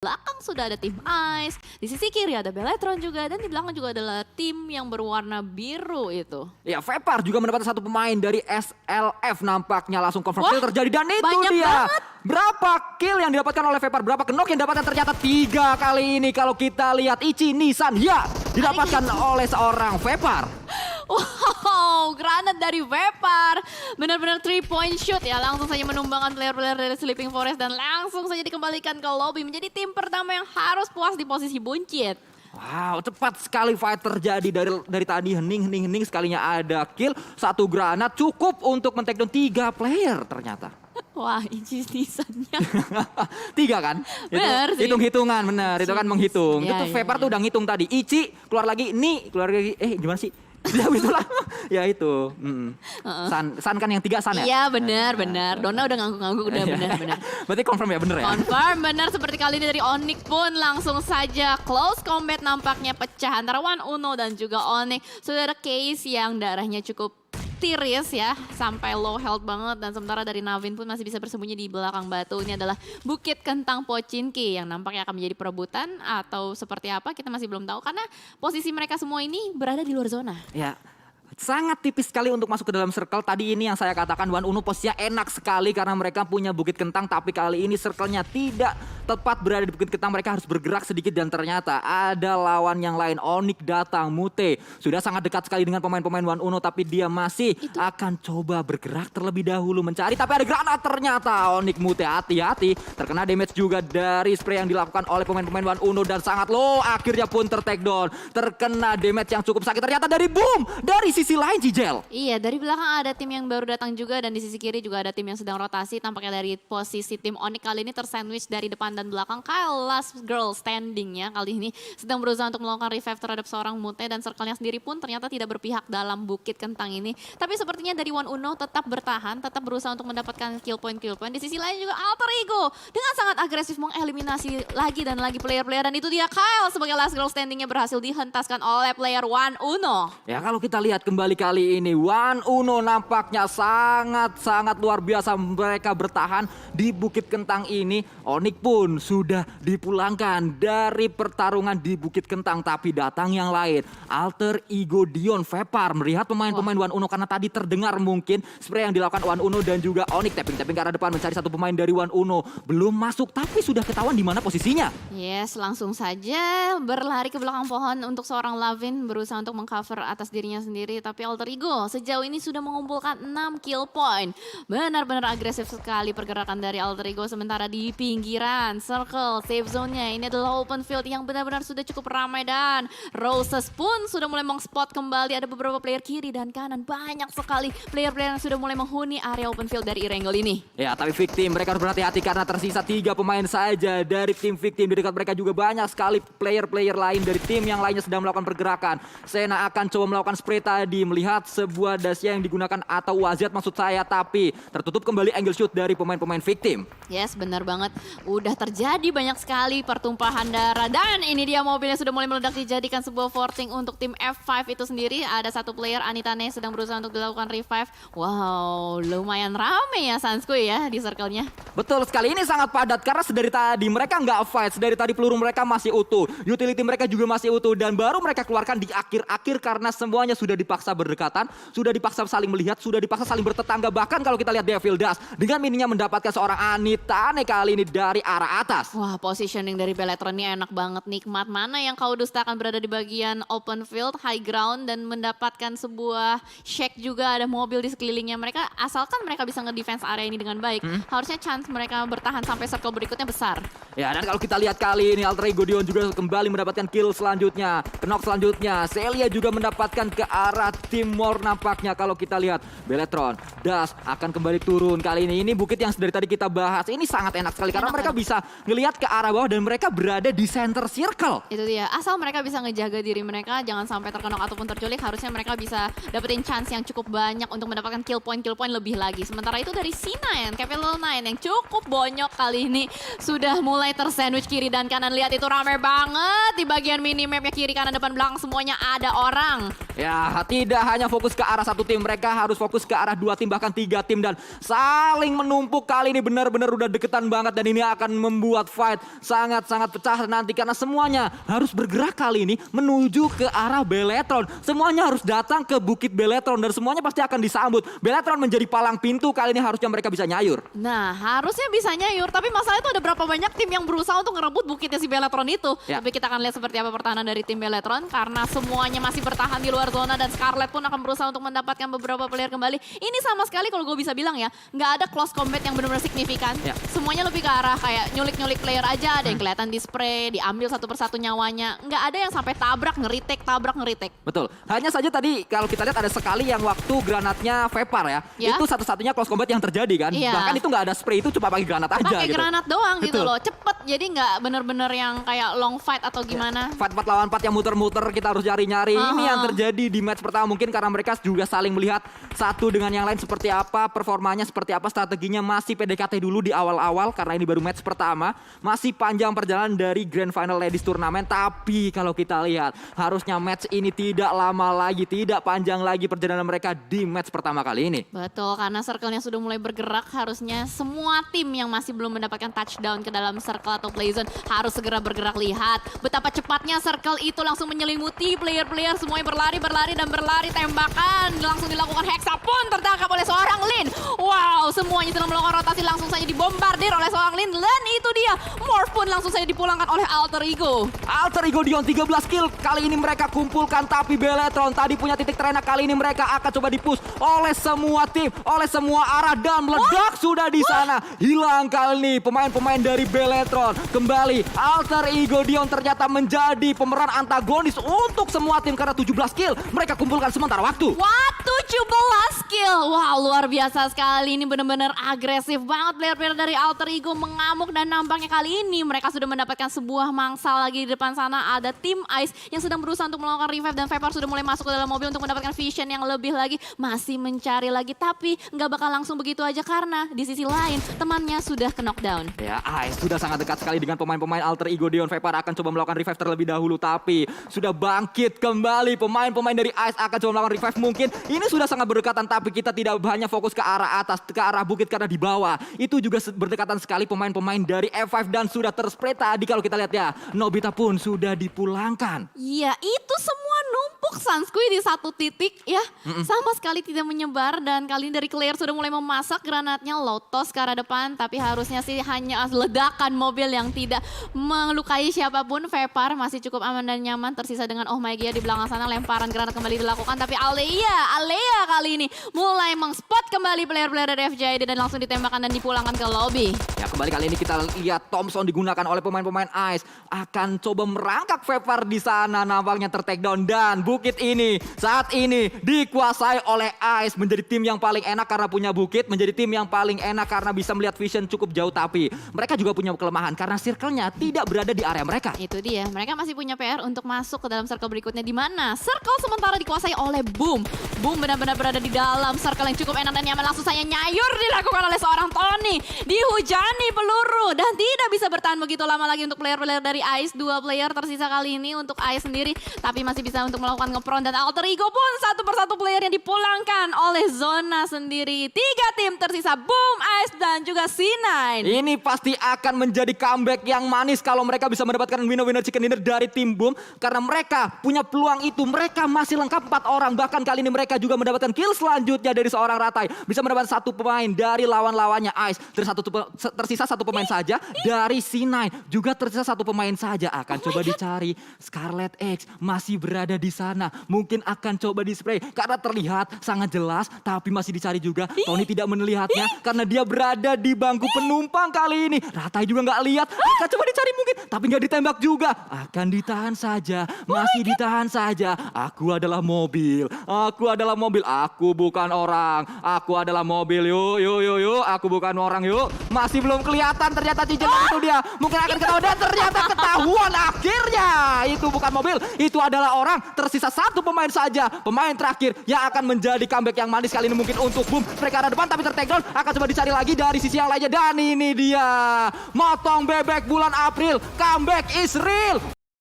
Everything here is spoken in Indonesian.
belakang sudah ada tim Ice, di sisi kiri ada Beletron juga, dan di belakang juga adalah tim yang berwarna biru itu. Ya, Vepar juga mendapatkan satu pemain dari SLF nampaknya langsung confirm Wah, kill terjadi dan itu banyak dia. banget. Berapa kill yang didapatkan oleh Vepar? Berapa knock yang didapatkan? Ternyata 3 kali ini kalau kita lihat Ichi Nissan ya didapatkan oleh seorang Vepar. Wow, granat dari Vepar. Benar-benar 3-point shoot ya. Langsung saja menumbangkan player-player dari Sleeping Forest dan langsung saja dikembalikan ke lobby. Menjadi tim pertama yang harus puas di posisi buncit. Wow, cepat sekali fight terjadi dari tadi hening sekalinya ada kill. 1 granat cukup untuk men-take down 3 player ternyata. Wah, Ichi Nissan-nya. 3 kan? Bener sih. Hitung-hitungan bener, itu kan menghitung. Ya, Itu ya, Vepar ya. tuh udah ngitung tadi. Ichi keluar lagi, Ni keluar lagi. Gimana sih? Ya itulah. Ya itu. San kan yang 3 San ya? Iya, benar. Dona udah ngangguk-ngangguk, udah benar. Berarti confirm ya, bener ya? Confirm benar, seperti kali ini dari Onyx pun langsung saja close combat nampaknya pecah antara One Uno dan juga Onyx. Sudah ada case yang darahnya cukup tiris ya, sampai low health banget, dan sementara dari Navin pun masih bisa bersembunyi di belakang batu. Ini adalah Bukit Kentang Pochinki yang nampaknya akan menjadi perebutan atau seperti apa kita masih belum tahu karena posisi mereka semua ini berada di luar zona. Ya, sangat tipis sekali untuk masuk ke dalam circle. Tadi ini yang saya katakan One Uno posisinya enak sekali karena mereka punya Bukit Kentang, tapi kali ini circle-nya tidak tepat berada di Bukit Kentang. Mereka harus bergerak sedikit dan ternyata ada lawan yang lain. Onyx datang, Mute sudah sangat dekat sekali dengan pemain-pemain One Uno, tapi dia masih akan coba bergerak terlebih dahulu mencari, tapi ada granat ternyata. Onyx Mute hati-hati, terkena damage juga dari spray yang dilakukan oleh pemain-pemain One Uno dan sangat low, akhirnya pun ter-take down. Terkena damage yang cukup sakit ternyata dari Boom. Dari sisi lain Cijel. Iya, dari belakang ada tim yang baru datang juga dan di sisi kiri juga ada tim yang sedang rotasi. Tampaknya dari posisi tim Onyx kali ini tersandwich dari depan dan belakang. Kyle last girl standing ya kali ini sedang berusaha untuk melakukan revive terhadap seorang Mute dan circle-nya sendiri pun ternyata tidak berpihak dalam Bukit Kentang ini. Tapi sepertinya dari One Uno tetap bertahan, tetap berusaha untuk mendapatkan kill point. Di sisi lain juga Alter Ego dengan sangat agresif mengeliminasi lagi dan lagi player-player, dan itu dia Kyle sebagai last girl standingnya berhasil dihentaskan oleh player One Uno. Ya, kalau kita lihat kembali kali ini One Uno nampaknya sangat luar biasa mereka bertahan di Bukit Kentang ini. Onyx pun sudah dipulangkan dari pertarungan di Bukit Kentang, tapi datang yang lain. Alter Ego Dion Vepar melihat pemain-pemain One Uno karena tadi terdengar mungkin spray yang dilakukan One Uno dan juga Onyx tapping ke arah depan mencari satu pemain dari One Uno. Belum masuk tapi sudah ketahuan di mana posisinya. Yes, langsung saja berlari ke belakang pohon untuk seorang Lavin berusaha untuk mengcover atas dirinya sendiri, tapi Alter Ego sejauh ini sudah mengumpulkan 6 kill point. Benar-benar agresif sekali pergerakan dari Alter Ego, sementara di pinggiran circle safe zone-nya ini adalah open field yang benar-benar sudah cukup ramai dan Roses pun sudah mulai meng-spot kembali. Ada beberapa player kiri dan kanan, banyak sekali player-player yang sudah mulai menghuni area open field dari Erangel ini. Ya, tapi Victim mereka harus berhati-hati karena tersisa 3 pemain saja dari tim Victim. Di dekat mereka juga banyak sekali player-player lain dari tim yang lainnya sedang melakukan pergerakan. Sena akan coba melakukan spray tadi, melihat sebuah dasya yang digunakan atau wazat maksud saya, tapi tertutup kembali angle shoot dari pemain-pemain Victim. Yes, benar banget. Udah terjadi banyak sekali pertumpahan darah dan ini dia mobilnya sudah mulai meledak dijadikan sebuah forcing untuk tim F5 itu sendiri. Ada satu player Anitane sedang berusaha untuk dilakukan revive. Wow, lumayan rame ya Sanskuy ya di circle-nya. Betul sekali, ini sangat padat karena sedari tadi mereka nggak fight, sedari tadi peluru mereka masih utuh, utility mereka juga masih utuh, dan baru mereka keluarkan di akhir-akhir karena semuanya sudah dipaksa berdekatan, sudah dipaksa saling melihat, sudah dipaksa saling bertetangga. Bahkan kalau kita lihat Devil Dust dengan mininya mendapatkan seorang Anitane kali ini dari arah atas. Wah, positioning dari Beletron ini enak banget, nikmat. Mana yang kau dustakan berada di bagian open field, high ground, dan mendapatkan sebuah shake juga, ada mobil di sekelilingnya mereka. Asalkan mereka bisa nge-defense area ini dengan baik, harusnya chance mereka bertahan sampai circle berikutnya besar. Ya, dan kalau kita lihat kali ini Alter Ego Dion juga kembali mendapatkan kill selanjutnya, knock selanjutnya. Celia juga mendapatkan ke arah timur nampaknya. Kalau kita lihat Beletron, Das akan kembali turun kali ini. Ini bukit yang dari tadi kita bahas. Ini sangat enak sekali karena mereka bisa ngelihat ke arah bawah dan mereka berada di center circle. Itu dia, asal mereka bisa ngejaga diri mereka, jangan sampai terkenok ataupun terculik, harusnya mereka bisa dapetin chance yang cukup banyak untuk mendapatkan kill point lebih lagi. Sementara itu dari C9, Capital 9 yang cukup bonyok kali ini sudah mulai tersandwich kiri dan kanan. Lihat itu rame banget di bagian minimapnya, kiri kanan depan belakang semuanya ada orang. Ya, tidak hanya fokus ke arah satu tim, mereka harus fokus ke arah 2 tim bahkan 3 tim dan saling menumpuk. Kali ini benar-benar udah deketan banget dan ini akan membuat fight sangat-sangat pecah nanti karena semuanya harus bergerak kali ini menuju ke arah Beletron. Semuanya harus datang ke Bukit Beletron dan semuanya pasti akan disambut. Beletron menjadi palang pintu, kali ini harusnya mereka bisa nyayur. Nah, harusnya bisa nyayur, tapi masalahnya itu ada berapa banyak tim yang berusaha untuk ngerebut bukitnya si Beletron itu. Ya. Tapi kita akan lihat seperti apa pertahanan dari tim Beletron karena semuanya masih bertahan di luar zona dan Scarlet pun akan berusaha untuk mendapatkan beberapa player kembali. Ini sama sekali kalau gue bisa bilang ya, nggak ada close combat yang benar-benar signifikan. Ya. Semuanya lebih ke arah kayak nyulik-nyulik player aja, ada yang kelihatan di spray, diambil satu persatu nyawanya. Nggak ada yang sampai tabrak, ngeritek. Betul. Hanya saja tadi kalau kita lihat ada sekali yang waktu granatnya Vepar ya. Ya. Itu satu-satunya close combat yang terjadi kan. Iya. Bahkan itu nggak ada spray, itu cuma pakai granat aja Pakai gitu. granat doang gitu Betul. loh, cepet. Jadi nggak bener-bener yang kayak long fight atau gimana. Fight 4 lawan 4 yang muter-muter, kita harus nyari-nyari. Ini yang terjadi di match pertama mungkin karena mereka juga saling melihat satu dengan yang lain seperti apa, performanya seperti apa, strateginya masih PDKT dulu di awal-awal karena ini baru match pertama. Masih panjang perjalanan dari Grand Final Ladies Turnamen, tapi kalau kita lihat harusnya match ini tidak lama lagi, tidak panjang lagi perjalanan mereka di match pertama kali ini. Betul, karena circle-nya sudah mulai bergerak, harusnya semua tim yang masih belum mendapatkan touchdown ke dalam circle atau playzone harus segera bergerak. Lihat betapa cepatnya circle itu langsung menyelimuti player-player, semuanya berlari, tembakan langsung dilakukan. Hexa pun tertangkap oleh seorang Lin. Wow, semuanya sedang melakukan rotasi, langsung saja dibombardir oleh seorang Lin. Dan itu dia, Morph pun langsung saja dipulangkan oleh Alter Ego. Alter Ego Dion 13 kill kali ini mereka kumpulkan, tapi Beletron tadi punya titik terenak, kali ini mereka akan coba dipush oleh semua tim, oleh semua arah dan meledak sudah di sana. Hilang kali ini pemain-pemain dari Beletron. Kembali Alter Ego Dion ternyata menjadi pemeran antagonis untuk semua tim karena 17 kill mereka kumpulkan sementara waktu. Wah, 17 kill. Wow, luar biasa sekali. Ini benar-benar agresif banget player-player dari Alter Ego, mengamuk dan nampaknya kali ini mereka sudah mendapatkan sebuah mangsa lagi di depan sana. Ada tim Ice yang sedang berusaha untuk melakukan revive dan Vapor sudah mulai masuk ke dalam mobil untuk mendapatkan vision yang lebih lagi. Masih mencari lagi, tapi nggak bakal langsung begitu aja karena di sisi lain temannya sudah ke knockdown. Ya, Ice sudah sangat dekat sekali dengan pemain-pemain Alter Ego Dion. Vapor akan coba melakukan revive terlebih dahulu, tapi sudah bangkit kembali. Pemain-pemain dari Ice akan coba melakukan revive mungkin. Ini sudah sangat berdekatan, tapi kita tidak hanya fokus ke arah atas, ke arah bukit karena di bawah. Itu juga berdekatan sekali pemain-pemain dari F5 dan sudah terspray tadi kalau kita lihat ya. Nobita pun sudah dipulangkan. Iya, itu semua numpuk Sanskui di satu titik ya. Sama sekali tidak menyebar dan kali ini dari Claire sudah mulai memasak granatnya, Lotus ke arah depan. Tapi harusnya sih hanya ledakan mobil yang tidak melukai siapapun. Vapor masih cukup aman dan nyaman, tersisa dengan Oh My God di belakang sana. Lemparan granat kembali dilakukan, tapi Alea kali ini mulai mengspot kembali player-player dari FJID dan langsung ditembakkan dan dipulangkan ke lobby. Ya, kembali kali ini kita lihat Thompson digunakan oleh pemain-pemain Ice. Akan coba merangkak Vapor di sana, nampaknya ter-takedown. Dan bukit ini saat ini dikuasai oleh Ice. Menjadi tim yang paling enak karena punya bukit. Menjadi tim yang paling enak karena bisa melihat vision cukup jauh. Tapi mereka juga punya kelemahan karena circle-nya tidak berada di area mereka. Itu dia, mereka masih punya PR untuk masuk ke dalam circle berikutnya, di mana circle sementara dikuasai oleh Boom. Boom benar-benar berada di dalam circle yang cukup enak dan nyaman. Langsung saja nyayur dilakukan oleh seorang Tony. Dihujani peluru dan tidak bisa bertahan begitu lama lagi untuk player-player dari Ice. 2 player tersisa kali ini untuk Ice sendiri, tapi masih bisa untuk melakukan ngepron. Dan Alter Ego pun satu persatu player yang dipulangkan oleh zona sendiri. 3 tim tersisa, Boom, Ice dan juga C9. Ini pasti akan menjadi comeback yang manis kalau mereka bisa mendapatkan winner-winner chicken dinner dari tim Boom. Karena mereka punya peluang itu. Mereka masih lengkap 4 orang. Bahkan kali ini mereka juga mendapatkan kill selanjutnya dari seorang Ratai. Bisa mendapatkan 1 pemain dari lawan-lawannya Ice. Tersisa 1 pemain saja dari C9. Juga tersisa 1 pemain saja. Akan coba dicari. Scarlet X masih berada di sana. Mungkin akan coba di spray. Karena terlihat sangat jelas. Tapi masih dicari juga. Tony tidak melihatnya. Karena dia berada di bangku penumpang kali ini. Ratai juga nggak lihat. Akan coba dicari mungkin. Tapi nggak ditembak juga. Akan ditahan saja. Masih ditahan saja. Aku adalah mobil. Aku adalah mobil. Aku bukan orang. Aku adalah mobil. Yuk. Aku bukan orang. Yuk. Masih belum kelihatan. Ternyata cincin itu dia. Mungkin akan ketahuan. Dan ternyata ketahuan akhirnya. Itu bukan mobil. Itu adalah orang. Tersisa 1 pemain saja. Pemain terakhir yang akan menjadi comeback yang manis kali ini mungkin untuk Boom. Mereka ada depan tapi ter-takedown. Akan coba dicari lagi dari sisi yang lainnya. Dan ini dia. Motong bebek bulan April. Comeback is real.